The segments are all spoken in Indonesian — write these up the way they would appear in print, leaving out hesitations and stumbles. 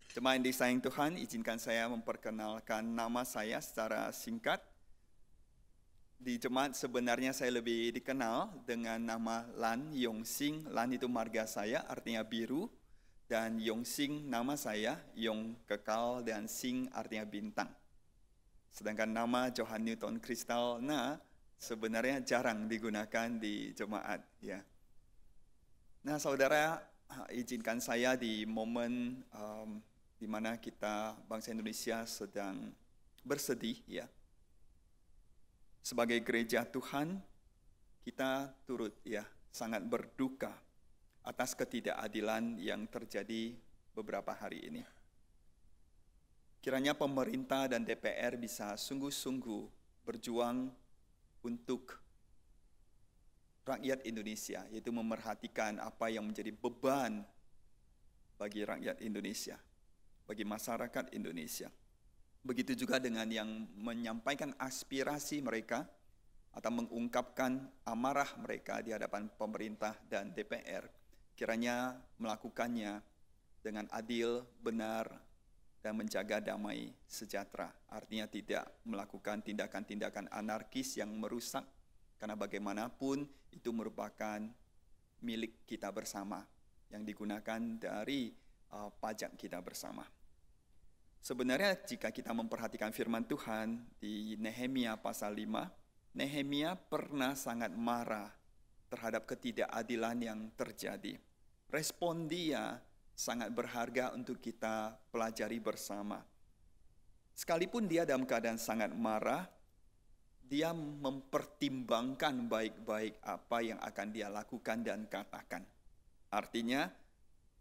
Jemaat yang disayang Tuhan, izinkan saya memperkenalkan nama saya secara singkat. Di jemaat sebenarnya saya lebih dikenal dengan nama Lan Yong Sing. Lan itu marga saya, artinya biru. Dan Yong Sing nama saya, Yong kekal, dan Sing artinya bintang. Sedangkan nama Johan Newton Kristal sebenarnya jarang digunakan di jemaat. Ya. Nah saudara, izinkan saya di momen di mana kita bangsa Indonesia sedang bersedih, ya. Sebagai gereja Tuhan, kita turut sangat berduka atas ketidakadilan yang terjadi beberapa hari ini. Kiranya pemerintah dan DPR bisa sungguh-sungguh berjuang untuk rakyat Indonesia, yaitu memerhatikan apa yang menjadi beban bagi rakyat Indonesia, bagi masyarakat Indonesia. Begitu juga dengan yang menyampaikan aspirasi mereka atau mengungkapkan amarah mereka di hadapan pemerintah dan DPR. Kiranya melakukannya dengan adil, benar, dan menjaga damai sejahtera. Artinya tidak melakukan tindakan-tindakan anarkis yang merusak, karena bagaimanapun itu merupakan milik kita bersama yang digunakan dari pajak kita bersama. Sebenarnya jika kita memperhatikan firman Tuhan di Nehemia pasal 5, Nehemia pernah sangat marah terhadap ketidakadilan yang terjadi. Respon dia sangat berharga untuk kita pelajari bersama. Sekalipun dia dalam keadaan sangat marah, dia mempertimbangkan baik-baik apa yang akan dia lakukan dan katakan. Artinya,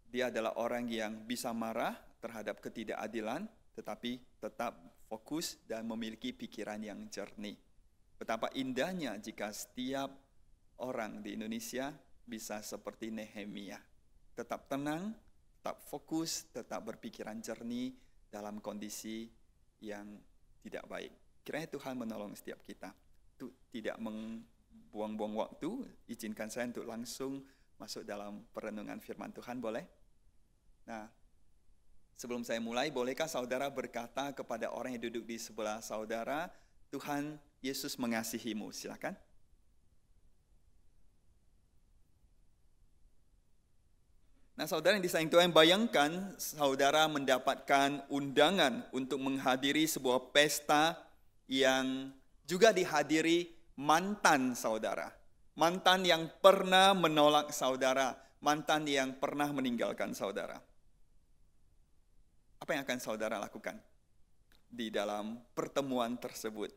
dia adalah orang yang bisa marah terhadap ketidakadilan, tetapi tetap fokus dan memiliki pikiran yang jernih. Betapa indahnya jika setiap orang di Indonesia bisa seperti Nehemia. Tetap tenang, tetap fokus, tetap berpikiran jernih dalam kondisi yang tidak baik. Kiranya Tuhan menolong setiap kita. Tidak membuang-buang waktu, izinkan saya untuk langsung masuk dalam perenungan firman Tuhan, boleh? Nah, sebelum saya mulai, bolehkah saudara berkata kepada orang yang duduk di sebelah saudara, Tuhan Yesus mengasihimu, silakan. Nah saudara yang disayang Tuhan, bayangkan saudara mendapatkan undangan untuk menghadiri sebuah pesta yang juga dihadiri mantan saudara. Mantan yang pernah menolak saudara, mantan yang pernah meninggalkan saudara. Apa yang akan saudara lakukan di dalam pertemuan tersebut?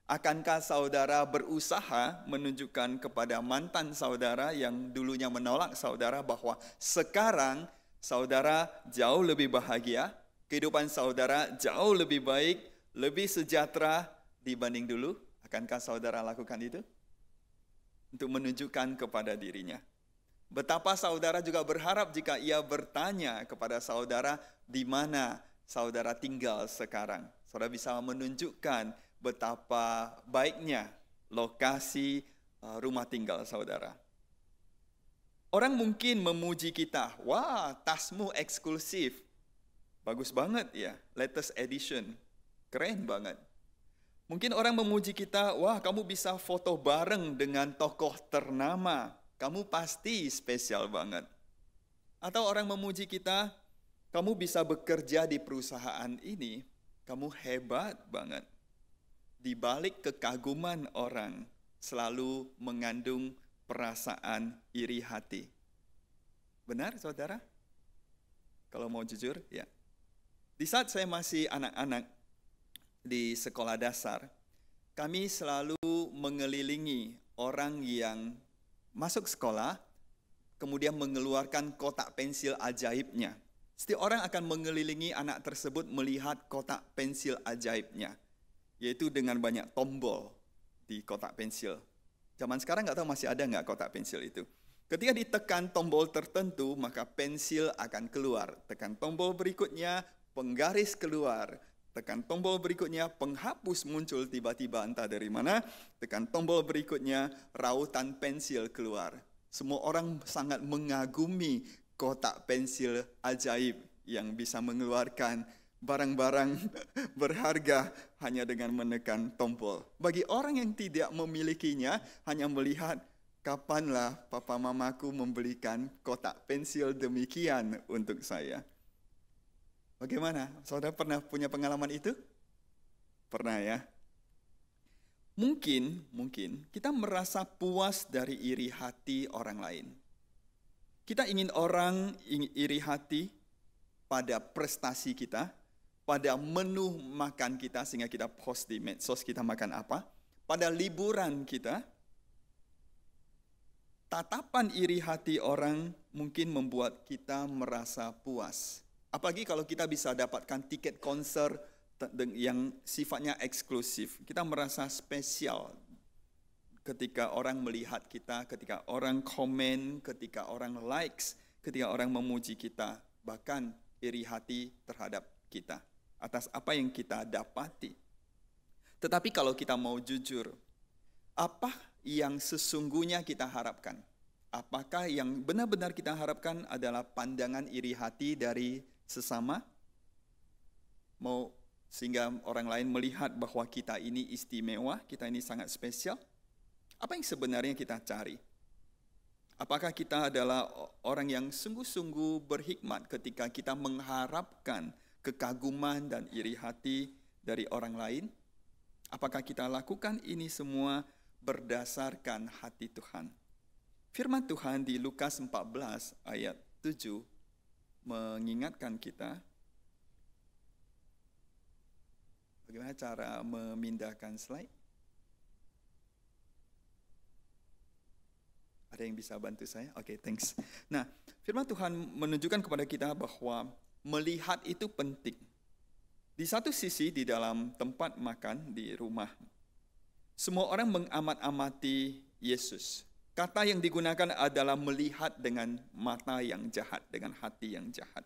Akankah saudara berusaha menunjukkan kepada mantan saudara yang dulunya menolak saudara bahwa sekarang saudara jauh lebih bahagia, kehidupan saudara jauh lebih baik, lebih sejahtera dibanding dulu? Akankah saudara lakukan itu? Untuk menunjukkan kepada dirinya. Betapa saudara juga berharap jika ia bertanya kepada saudara di mana saudara tinggal sekarang. Saudara bisa menunjukkan betapa baiknya lokasi rumah tinggal saudara. Orang mungkin memuji kita, wah tasmu eksklusif, bagus banget ya, latest edition, keren banget. Mungkin orang memuji kita, wah kamu bisa foto bareng dengan tokoh ternama, kamu pasti spesial banget. Atau orang memuji kita, kamu bisa bekerja di perusahaan ini, kamu hebat banget. Di balik kekaguman orang selalu mengandung perasaan iri hati. Benar saudara? Kalau mau jujur, ya. Di saat saya masih anak-anak di sekolah dasar, kami selalu mengelilingi orang yang masuk sekolah, kemudian mengeluarkan kotak pensil ajaibnya. Setiap orang akan mengelilingi anak tersebut melihat kotak pensil ajaibnya, yaitu dengan banyak tombol di kotak pensil. Zaman sekarang nggak tahu masih ada nggak kotak pensil itu. Ketika ditekan tombol tertentu, maka pensil akan keluar. Tekan tombol berikutnya, penggaris keluar. Tekan tombol berikutnya, penghapus muncul tiba-tiba entah dari mana. Tekan tombol berikutnya, rautan pensil keluar. Semua orang sangat mengagumi kotak pensil ajaib yang bisa mengeluarkan barang-barang berharga hanya dengan menekan tombol. Bagi orang yang tidak memilikinya, hanya melihat kapanlah papa mamaku membelikan kotak pensil demikian untuk saya. Bagaimana? Saudara pernah punya pengalaman itu? Pernah ya? Mungkin kita merasa puas dari iri hati orang lain. Kita ingin orang iri hati pada prestasi kita, pada menu makan kita sehingga kita post di medsos kita makan apa, pada liburan kita. Tatapan iri hati orang mungkin membuat kita merasa puas. Apalagi kalau kita bisa dapatkan tiket konser yang sifatnya eksklusif. Kita merasa spesial ketika orang melihat kita, ketika orang komen, ketika orang likes, ketika orang memuji kita. Bahkan iri hati terhadap kita atas apa yang kita dapati. Tetapi kalau kita mau jujur, apa yang sesungguhnya kita harapkan? Apakah yang benar-benar kita harapkan adalah pandangan iri hati dari sesama? Sehingga orang lain melihat bahwa kita ini istimewa, kita ini sangat spesial? Apa yang sebenarnya kita cari? Apakah kita adalah orang yang sungguh-sungguh berhikmat ketika kita mengharapkan kekaguman dan iri hati dari orang lain? Apakah kita lakukan ini semua berdasarkan hati Tuhan? Firman Tuhan di Lukas 14 ayat 7 mengingatkan kita. Bagaimana cara memindahkan slide? Ada yang bisa bantu saya? Oke, thanks. Nah, firman Tuhan menunjukkan kepada kita bahwa melihat itu penting. Di satu sisi di dalam tempat makan di rumah, semua orang mengamat-amati Yesus. Kata yang digunakan adalah melihat dengan mata yang jahat, dengan hati yang jahat.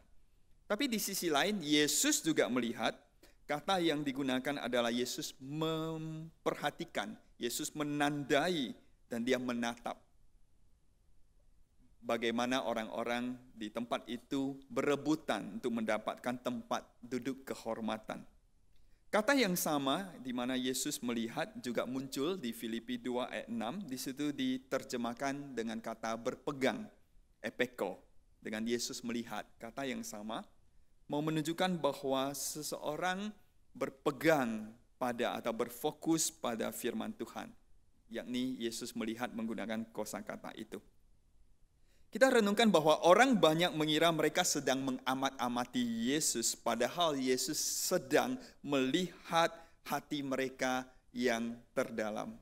Tapi di sisi lain, Yesus juga melihat. Kata yang digunakan adalah Yesus memperhatikan, Yesus menandai, dan dia menatap bagaimana orang-orang di tempat itu berebutan untuk mendapatkan tempat duduk kehormatan. Kata yang sama di mana Yesus melihat juga muncul di Filipi 2 ayat 6, di situ diterjemahkan dengan kata berpegang, epeko, dengan Yesus melihat. Kata yang sama mau menunjukkan bahwa seseorang berpegang pada atau berfokus pada firman Tuhan, yakni Yesus melihat menggunakan kosakata itu. Kita renungkan bahwa orang banyak mengira mereka sedang mengamat-amati Yesus, padahal Yesus sedang melihat hati mereka yang terdalam.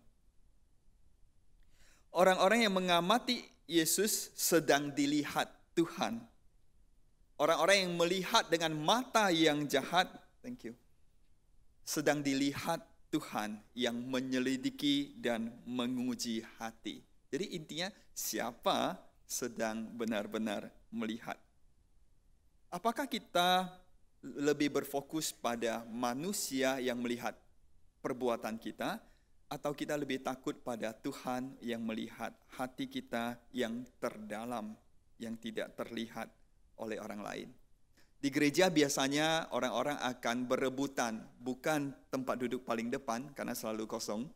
Orang-orang yang mengamati Yesus sedang dilihat Tuhan. Orang-orang yang melihat dengan mata yang jahat, sedang dilihat Tuhan yang menyelidiki dan menguji hati. Jadi intinya siapa sedang benar-benar melihat? Apakah kita lebih berfokus pada manusia yang melihat perbuatan kita, atau kita lebih takut pada Tuhan yang melihat hati kita yang terdalam, yang tidak terlihat oleh orang lain? Di gereja biasanya orang-orang akan berebutan, bukan tempat duduk paling depan karena selalu kosong,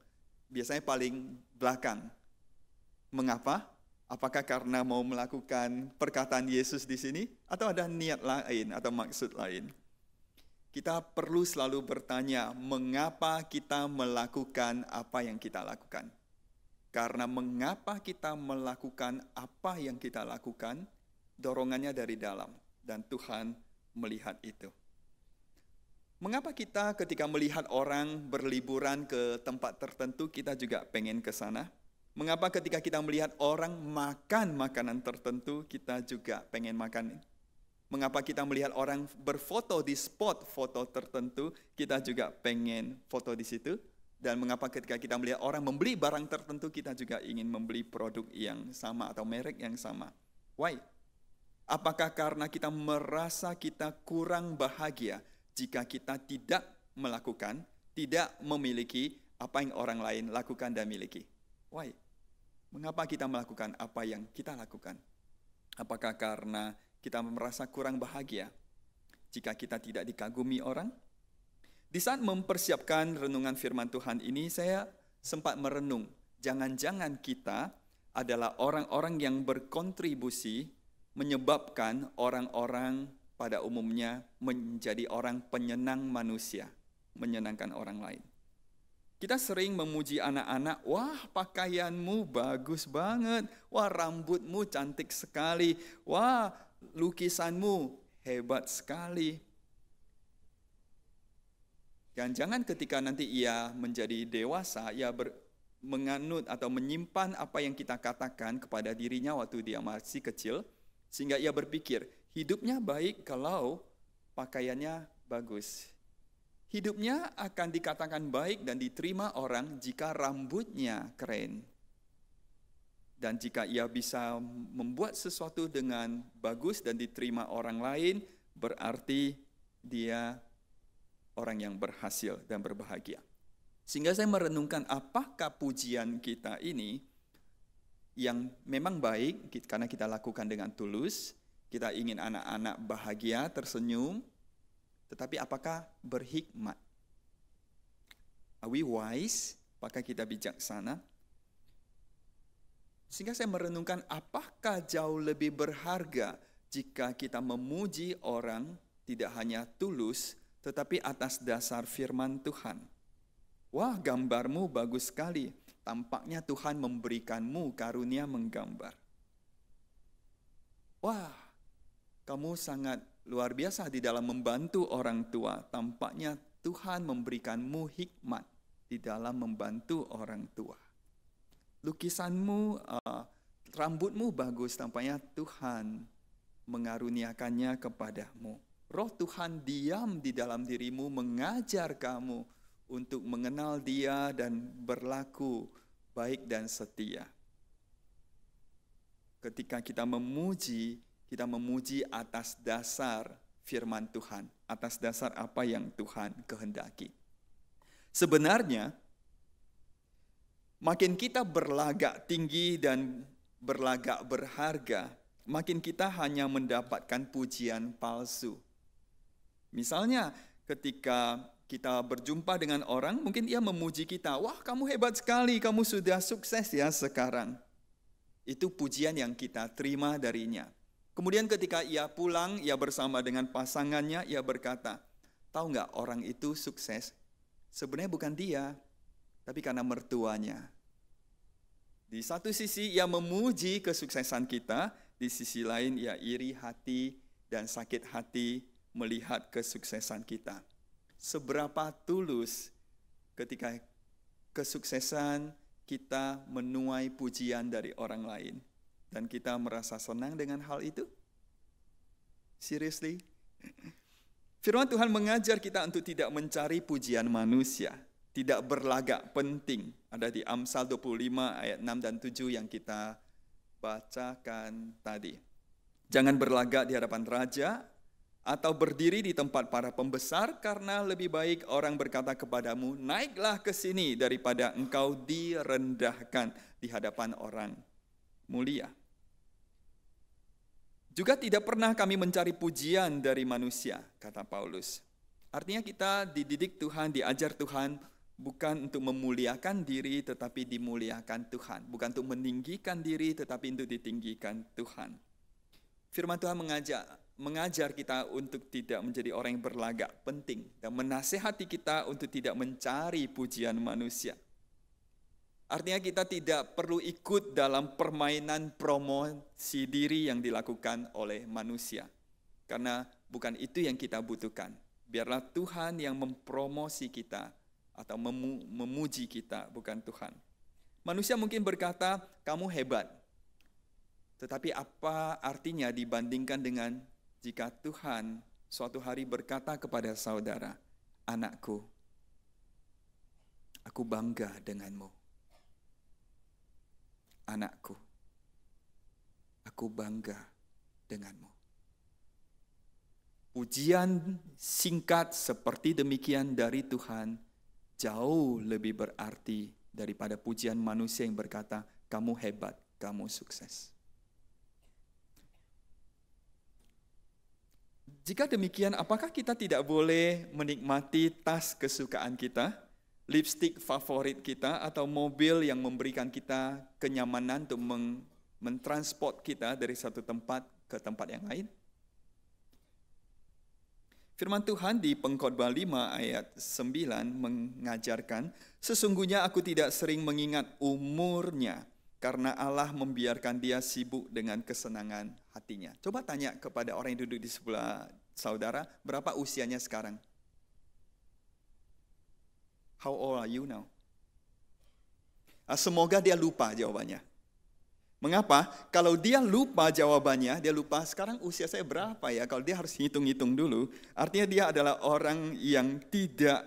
biasanya paling belakang. Mengapa? Apakah karena mau melakukan perkataan Yesus di sini, atau ada niat lain atau maksud lain? Kita perlu selalu bertanya, mengapa kita melakukan apa yang kita lakukan? Karena mengapa kita melakukan apa yang kita lakukan, dorongannya dari dalam, dan Tuhan melihat itu. Mengapa kita ketika melihat orang berliburan ke tempat tertentu, kita juga pengen ke sana? Mengapa ketika kita melihat orang makan makanan tertentu, kita juga pengen makan? Mengapa kita melihat orang berfoto di spot foto tertentu, kita juga pengen foto di situ? Dan mengapa ketika kita melihat orang membeli barang tertentu, kita juga ingin membeli produk yang sama atau merek yang sama? Why? Apakah karena kita merasa kita kurang bahagia jika kita tidak melakukan, tidak memiliki apa yang orang lain lakukan dan miliki? Why? Mengapa kita melakukan apa yang kita lakukan? Apakah karena kita merasa kurang bahagia? jika kita tidak dikagumi orang? Di saat mempersiapkan renungan firman Tuhan ini, saya sempat merenung, jangan-jangan kita adalah orang-orang yang berkontribusi menyebabkan orang-orang pada umumnya menjadi orang penyenang manusia, menyenangkan orang lain. Kita sering memuji anak-anak, wah pakaianmu bagus banget, wah rambutmu cantik sekali, wah lukisanmu hebat sekali. Jangan-jangan ketika nanti ia menjadi dewasa, ia menganut atau menyimpan apa yang kita katakan kepada dirinya waktu dia masih kecil, sehingga ia berpikir, hidupnya baik kalau pakaiannya bagus. Hidupnya akan dikatakan baik dan diterima orang jika rambutnya keren. Dan jika ia bisa membuat sesuatu dengan bagus dan diterima orang lain, berarti dia orang yang berhasil dan berbahagia. Sehingga saya merenungkan apakah pujian kita ini yang memang baik karena kita lakukan dengan tulus, kita ingin anak-anak bahagia, tersenyum, tetapi apakah berhikmat? Are we wise? Apakah kita bijaksana? Sehingga saya merenungkan apakah jauh lebih berharga jika kita memuji orang tidak hanya tulus, tetapi atas dasar firman Tuhan. Wah, gambarmu bagus sekali. Tampaknya Tuhan memberikanmu karunia menggambar. Wah, kamu sangat luar biasa di dalam membantu orang tua. Tampaknya Tuhan memberikanmu hikmat di dalam membantu orang tua. Lukisanmu, rambutmu bagus, tampaknya Tuhan mengaruniakannya kepadamu. Roh Tuhan diam di dalam dirimu, mengajar kamu untuk mengenal Dia dan berlaku baik dan setia. Ketika kita memuji atas dasar firman Tuhan, atas dasar apa yang Tuhan kehendaki. Sebenarnya, makin kita berlagak tinggi dan berlagak berharga, makin kita hanya mendapatkan pujian palsu. Misalnya, ketika kita berjumpa dengan orang, mungkin ia memuji kita, wah kamu hebat sekali, kamu sudah sukses ya sekarang. Itu pujian yang kita terima darinya. Kemudian ketika ia pulang, ia bersama dengan pasangannya, ia berkata, tahu nggak orang itu sukses? Sebenarnya bukan dia, tapi karena mertuanya. Di satu sisi ia memuji kesuksesan kita, di sisi lain ia iri hati dan sakit hati melihat kesuksesan kita. Seberapa tulus ketika kesuksesan kita menuai pujian dari orang lain dan kita merasa senang dengan hal itu? Seriously? Firman Tuhan mengajar kita untuk tidak mencari pujian manusia, tidak berlagak penting. Ada di Amsal 25 ayat 6 dan 7 yang kita bacakan tadi. Jangan berlagak di hadapan raja atau berdiri di tempat para pembesar, karena lebih baik orang berkata kepadamu, naiklah ke sini daripada engkau direndahkan di hadapan orang mulia. Juga tidak pernah kami mencari pujian dari manusia, kata Paulus. Artinya kita dididik Tuhan, diajar Tuhan, bukan untuk memuliakan diri, tetapi dimuliakan Tuhan. Bukan untuk meninggikan diri, tetapi untuk ditinggikan Tuhan. Firman Tuhan mengajar kita untuk tidak menjadi orang yang berlagak penting dan menasihati kita untuk tidak mencari pujian manusia. Artinya kita tidak perlu ikut dalam permainan promosi diri yang dilakukan oleh manusia. Karena bukan itu yang kita butuhkan. Biarlah Tuhan yang mempromosi kita atau memuji kita, bukan Tuhan. Manusia mungkin berkata, kamu hebat. Tetapi apa artinya dibandingkan dengan jika Tuhan suatu hari berkata kepada saudara, anakku, aku bangga denganmu. Anakku, aku bangga denganmu. Pujian singkat seperti demikian dari Tuhan jauh lebih berarti daripada pujian manusia yang berkata, kamu hebat, kamu sukses. Jika demikian, apakah kita tidak boleh menikmati tas kesukaan kita, lipstik favorit kita, atau mobil yang memberikan kita kenyamanan untuk mentransport kita dari satu tempat ke tempat yang lain? Firman Tuhan di Pengkhotbah 5 ayat 9 mengajarkan, sesungguhnya aku tidak sering mengingat umurnya, karena Allah membiarkan dia sibuk dengan kesenangan hatinya. Coba tanya kepada orang yang duduk di sebelah saudara, berapa usianya sekarang? How old are you now? Semoga dia lupa jawabannya. Mengapa? Kalau dia lupa jawabannya, dia lupa sekarang usia saya berapa ya? Kalau dia harus hitung-hitung dulu, artinya dia adalah orang yang tidak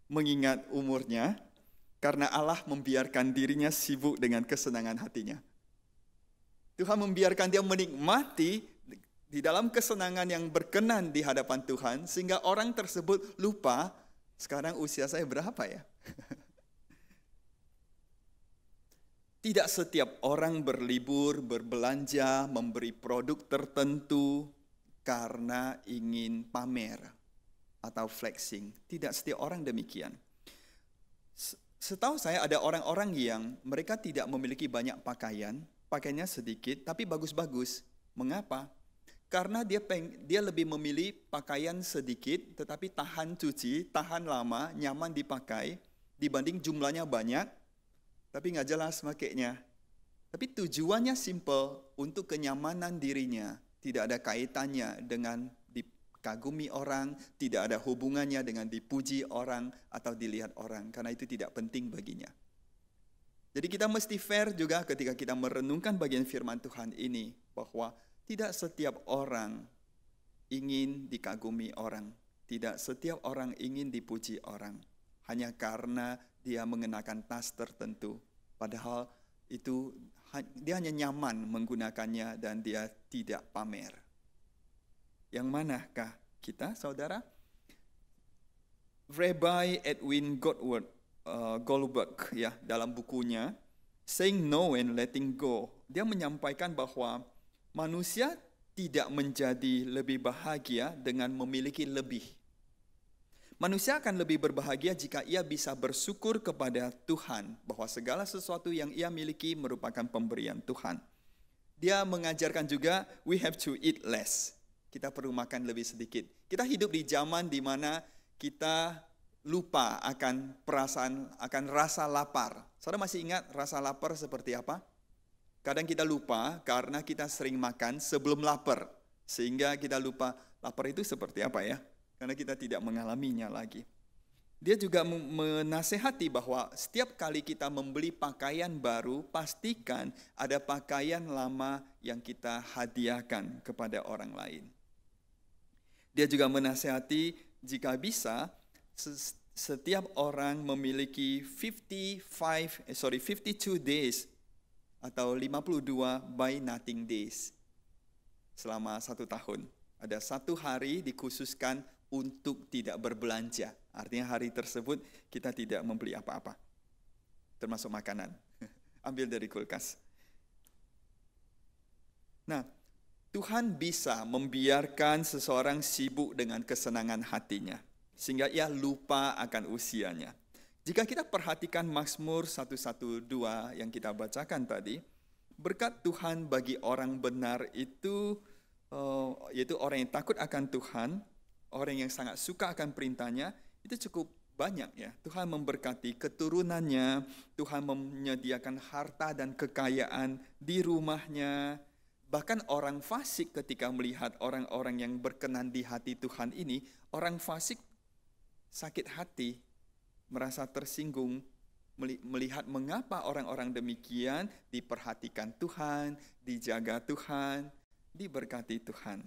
mengingat umurnya, karena Allah membiarkan dirinya sibuk dengan kesenangan hatinya. Tuhan membiarkan dia menikmati di dalam kesenangan yang berkenan di hadapan Tuhan, sehingga orang tersebut lupa, sekarang usia saya berapa ya? Tidak setiap orang berlibur, berbelanja, memberi produk tertentu karena ingin pamer atau flexing. Tidak setiap orang demikian. Setahu saya ada orang-orang yang mereka tidak memiliki banyak pakaian, pakaiannya sedikit tapi bagus-bagus. Mengapa? Karena dia lebih memilih pakaian sedikit tetapi tahan cuci, tahan lama, nyaman dipakai dibanding jumlahnya banyak tapi nggak jelas makainya. Tapi tujuannya simple, untuk kenyamanan dirinya, tidak ada kaitannya dengan dikagumi orang, tidak ada hubungannya dengan dipuji orang atau dilihat orang, karena itu tidak penting baginya. Jadi kita mesti fair juga ketika kita merenungkan bagian firman Tuhan ini, bahwa tidak setiap orang ingin dikagumi orang, tidak setiap orang ingin dipuji orang, hanya karena dia mengenakan tas tertentu. Padahal itu dia hanya nyaman menggunakannya dan dia tidak pamer. Yang manakah kita, saudara? Rabbi Edwin Goldberg ya, dalam bukunya Saying No and Letting Go, dia menyampaikan bahwa manusia tidak menjadi lebih bahagia dengan memiliki lebih. Manusia akan lebih berbahagia jika ia bisa bersyukur kepada Tuhan bahwa segala sesuatu yang ia miliki merupakan pemberian Tuhan. Dia mengajarkan juga we have to eat less. Kita perlu makan lebih sedikit. Kita hidup di zaman di mana kita lupa akan perasaan, akan rasa lapar. Saudara masih ingat rasa lapar seperti apa? Kadang kita lupa karena kita sering makan sebelum lapar. Sehingga kita lupa lapar itu seperti apa ya? Karena kita tidak mengalaminya lagi. Dia juga menasehati bahwa setiap kali kita membeli pakaian baru, pastikan ada pakaian lama yang kita hadiahkan kepada orang lain. Dia juga menasehati jika bisa, setiap orang memiliki 52 days atau 52 buy nothing days selama 1 tahun. Ada 1 hari dikhususkan untuk tidak berbelanja. Artinya hari tersebut kita tidak membeli apa-apa, termasuk makanan. Ambil dari kulkas. Nah, Tuhan bisa membiarkan seseorang sibuk dengan kesenangan hatinya, sehingga ia lupa akan usianya. Jika kita perhatikan Mazmur 112 yang kita bacakan tadi, berkat Tuhan bagi orang benar itu, yaitu orang yang takut akan Tuhan, orang yang sangat suka akan perintahnya, itu cukup banyak ya. Tuhan memberkati keturunannya, Tuhan menyediakan harta dan kekayaan di rumahnya. Bahkan orang fasik ketika melihat orang-orang yang berkenan di hati Tuhan ini, orang fasik sakit hati, merasa tersinggung, melihat mengapa orang-orang demikian diperhatikan Tuhan, dijaga Tuhan, diberkati Tuhan.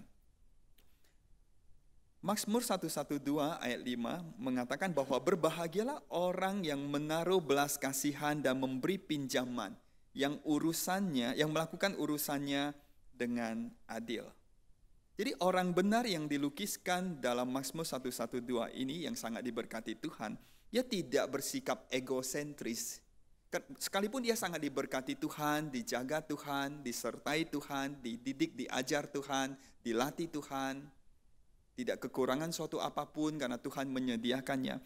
Mazmur 112 ayat 5 mengatakan bahwa berbahagialah orang yang menaruh belas kasihan dan memberi pinjaman, yang melakukan urusannya dengan adil. Jadi orang benar yang dilukiskan dalam Mazmur 112 ini yang sangat diberkati Tuhan, dia tidak bersikap egosentris. Sekalipun dia sangat diberkati Tuhan, dijaga Tuhan, disertai Tuhan, dididik, diajar Tuhan, dilatih Tuhan, tidak kekurangan suatu apapun karena Tuhan menyediakannya.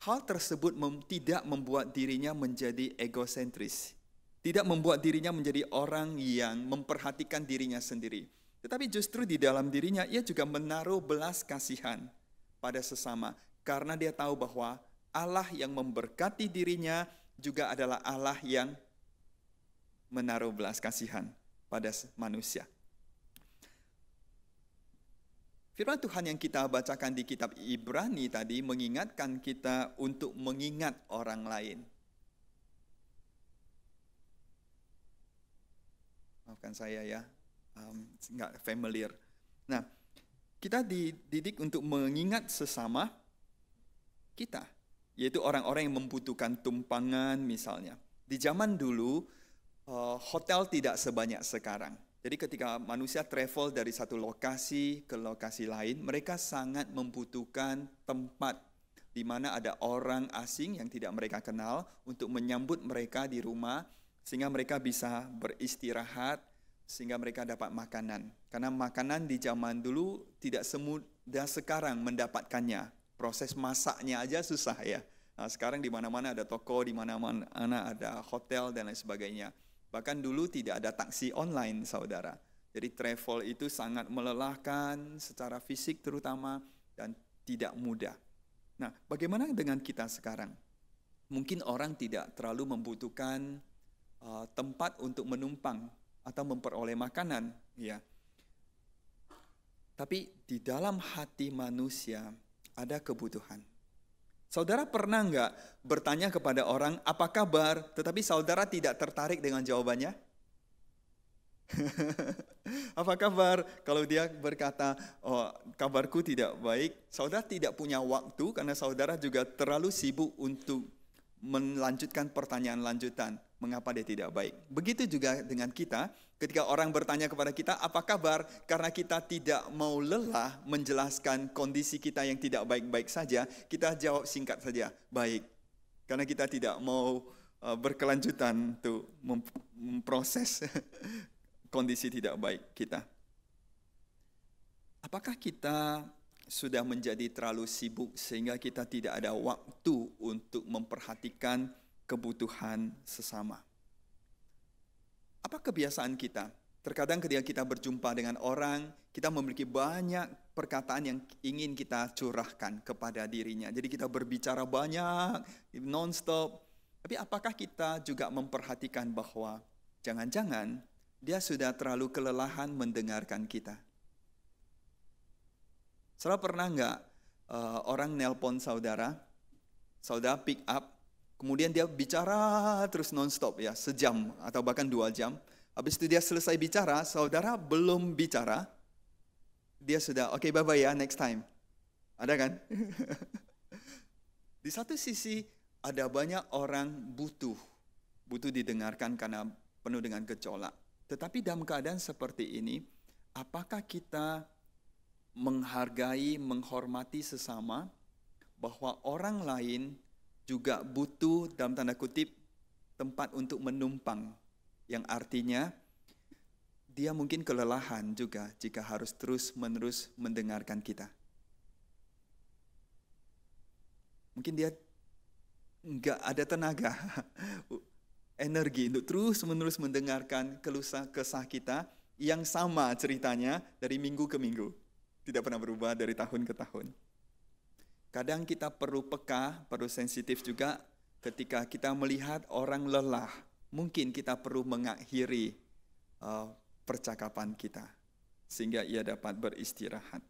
Hal tersebut tidak membuat dirinya menjadi egosentris. Tidak membuat dirinya menjadi orang yang memperhatikan dirinya sendiri. Tetapi justru di dalam dirinya ia juga menaruh belas kasihan pada sesama. Karena dia tahu bahwa Allah yang memberkati dirinya juga adalah Allah yang menaruh belas kasihan pada manusia. Firman Tuhan yang kita bacakan di kitab Ibrani tadi mengingatkan kita untuk mengingat orang lain. Maafkan saya ya, nggak familiar. Nah, kita dididik untuk mengingat sesama kita, yaitu orang-orang yang membutuhkan tumpangan misalnya. Di zaman dulu, hotel tidak sebanyak sekarang. Jadi ketika manusia travel dari satu lokasi ke lokasi lain, mereka sangat membutuhkan tempat di mana ada orang asing yang tidak mereka kenal untuk menyambut mereka di rumah, sehingga mereka bisa beristirahat, sehingga mereka dapat makanan. Karena makanan di zaman dulu tidak semudah sekarang mendapatkannya. Proses masaknya aja susah ya. Nah, sekarang di mana-mana ada toko, di mana-mana ada hotel dan lain sebagainya. Bahkan dulu tidak ada taksi online, saudara. Jadi travel itu sangat melelahkan secara fisik terutama dan tidak mudah. Nah, bagaimana dengan kita sekarang? Mungkin orang tidak terlalu membutuhkan tempat untuk menumpang atau memperoleh makanan, ya. Tapi di dalam hati manusia ada kebutuhan. Saudara pernah nggak bertanya kepada orang, apa kabar? Tetapi saudara tidak tertarik dengan jawabannya? Apa kabar? Kalau dia berkata, oh kabarku tidak baik, saudara tidak punya waktu karena saudara juga terlalu sibuk untuk melanjutkan pertanyaan lanjutan. Mengapa dia tidak baik? Begitu juga dengan kita, ketika orang bertanya kepada kita, apa kabar? Karena kita tidak mau lelah menjelaskan kondisi kita yang tidak baik-baik saja, kita jawab singkat saja, baik. Karena kita tidak mau berkelanjutan untuk memproses kondisi tidak baik kita. Apakah kita sudah menjadi terlalu sibuk sehingga kita tidak ada waktu untuk memperhatikan kebutuhan sesama? Apa kebiasaan kita? Terkadang ketika kita berjumpa dengan orang, kita memiliki banyak perkataan yang ingin kita curahkan kepada dirinya. Jadi kita berbicara banyak, non-stop. Tapi apakah kita juga memperhatikan bahwa jangan-jangan dia sudah terlalu kelelahan mendengarkan kita? Saudara pernah nggak orang nelpon saudara pick up, kemudian dia bicara terus non-stop ya, sejam atau bahkan 2 jam. Habis itu dia selesai bicara, saudara belum bicara, dia sudah oke, bye-bye ya, next time. Ada kan? Di satu sisi ada banyak orang butuh didengarkan karena penuh dengan gejolak. Tetapi dalam keadaan seperti ini, apakah kita menghargai, menghormati sesama, bahwa orang lain juga butuh dalam tanda kutip tempat untuk menumpang, yang artinya dia mungkin kelelahan juga jika harus terus-menerus mendengarkan kita. Mungkin dia nggak ada tenaga, energi untuk terus-menerus mendengarkan keluh kesah kita yang sama ceritanya dari minggu ke minggu. Tidak pernah berubah dari tahun ke tahun. Kadang kita perlu peka, perlu sensitif juga ketika kita melihat orang lelah. Mungkin kita perlu mengakhiri percakapan kita sehingga ia dapat beristirahat.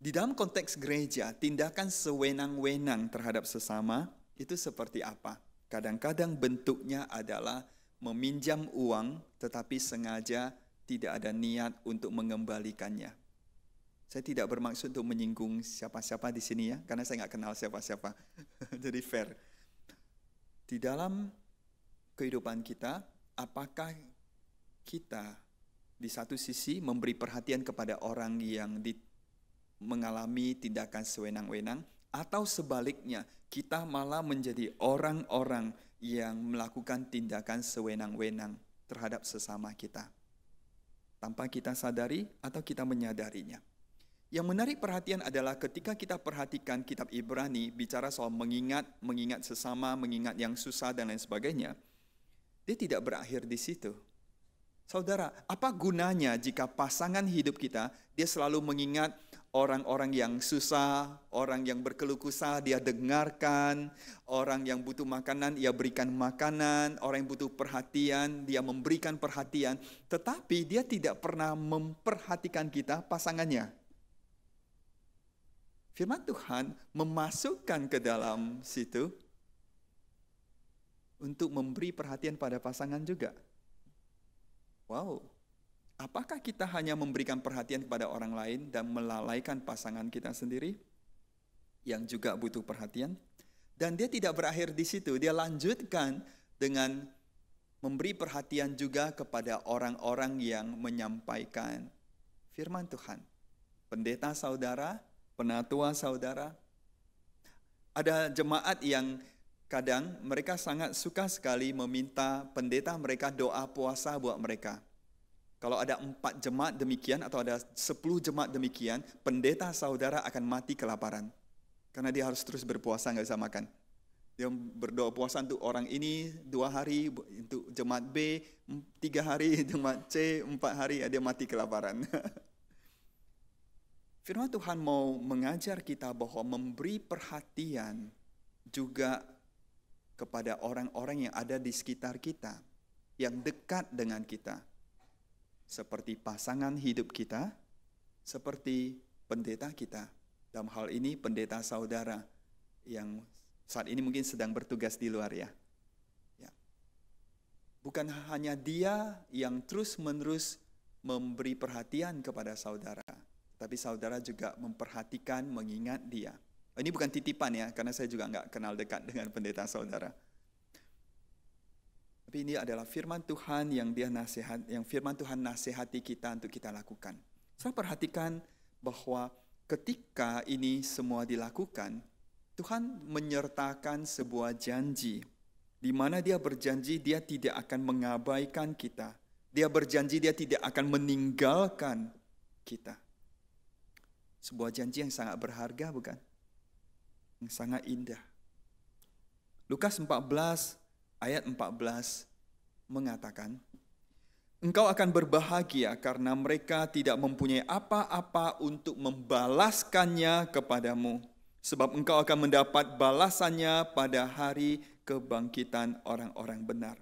Di dalam konteks gereja, tindakan sewenang-wenang terhadap sesama itu seperti apa? Kadang-kadang bentuknya adalah meminjam uang tetapi sengaja tidak ada niat untuk mengembalikannya. Saya tidak bermaksud untuk menyinggung siapa-siapa di sini ya, karena saya nggak kenal siapa-siapa. Jadi fair. Di dalam kehidupan kita, apakah kita di satu sisi memberi perhatian kepada orang yang mengalami tindakan sewenang-wenang, atau sebaliknya kita malah menjadi orang-orang yang melakukan tindakan sewenang-wenang terhadap sesama kita, tanpa kita sadari atau kita menyadarinya. Yang menarik perhatian adalah ketika kita perhatikan kitab Ibrani bicara soal mengingat sesama, mengingat yang susah dan lain sebagainya. Dia tidak berakhir di situ. Saudara, apa gunanya jika pasangan hidup kita, dia selalu mengingat orang-orang yang susah, orang yang berkeluh kesah, dia dengarkan, orang yang butuh makanan, dia berikan makanan, orang yang butuh perhatian, dia memberikan perhatian, tetapi dia tidak pernah memperhatikan kita, pasangannya. Firman Tuhan memasukkan ke dalam situ untuk memberi perhatian pada pasangan juga. Wow, apakah kita hanya memberikan perhatian kepada orang lain dan melalaikan pasangan kita sendiri yang juga butuh perhatian? Dan dia tidak berakhir di situ, dia lanjutkan dengan memberi perhatian juga kepada orang-orang yang menyampaikan firman Tuhan. Pendeta saudara, penatua saudara. Ada jemaat yang kadang mereka sangat suka sekali meminta pendeta mereka doa puasa buat mereka. Kalau ada 4 jemaat demikian atau ada 10 jemaat demikian, pendeta saudara akan mati kelaparan. Karena dia harus terus berpuasa, nggak bisa makan. Dia berdoa puasa untuk orang ini 2 hari, untuk jemaat B 3 hari, jemaat C 4 hari, dia mati kelaparan. Firman Tuhan mau mengajar kita bahwa memberi perhatian juga kepada orang-orang yang ada di sekitar kita, yang dekat dengan kita. Seperti pasangan hidup kita, seperti pendeta kita. Dalam hal ini pendeta saudara yang saat ini mungkin sedang bertugas di luar ya. Bukan hanya dia yang terus-menerus memberi perhatian kepada saudara, tapi saudara juga memperhatikan, mengingat dia. Ini bukan titipan ya, karena saya juga nggak kenal dekat dengan pendeta saudara. Tapi ini adalah firman Tuhan yang firman Tuhan nasihati kita untuk kita lakukan. Saya perhatikan bahwa ketika ini semua dilakukan, Tuhan menyertakan sebuah janji, di mana dia berjanji dia tidak akan mengabaikan kita. Dia berjanji dia tidak akan meninggalkan kita. Sebuah janji yang sangat berharga, bukan? Yang sangat indah. Lukas 14 ayat 14 mengatakan, engkau akan berbahagia karena mereka tidak mempunyai apa-apa untuk membalaskannya kepadamu, sebab engkau akan mendapat balasannya pada hari kebangkitan orang-orang benar.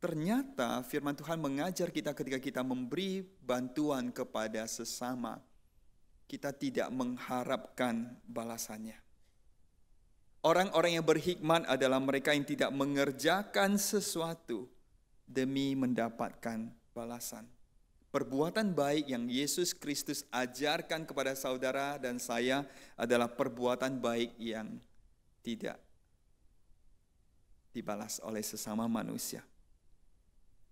Ternyata firman Tuhan mengajar kita ketika kita memberi bantuan kepada sesama, kita tidak mengharapkan balasannya. Orang-orang yang berhikmat adalah mereka yang tidak mengerjakan sesuatu demi mendapatkan balasan. Perbuatan baik yang Yesus Kristus ajarkan kepada saudara dan saya adalah perbuatan baik yang tidak dibalas oleh sesama manusia.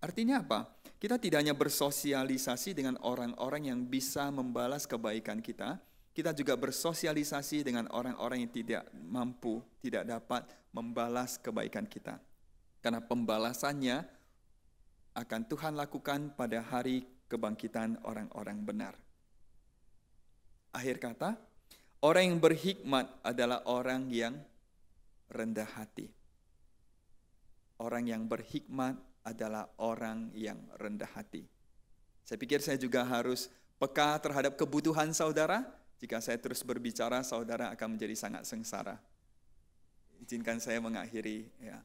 Artinya apa? Kita tidak hanya bersosialisasi dengan orang-orang yang bisa membalas kebaikan kita, kita juga bersosialisasi dengan orang-orang yang tidak mampu, tidak dapat membalas kebaikan kita. Karena pembalasannya akan Tuhan lakukan pada hari kebangkitan orang-orang benar. Akhir kata, orang yang berhikmat adalah orang yang rendah hati. Orang yang berhikmat adalah orang yang rendah hati. Saya pikir saya juga harus peka terhadap kebutuhan saudara. Jika saya terus berbicara, saudara akan menjadi sangat sengsara. Izinkan saya mengakhiri. Ya.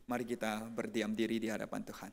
Mari kita berdiam diri di hadapan Tuhan.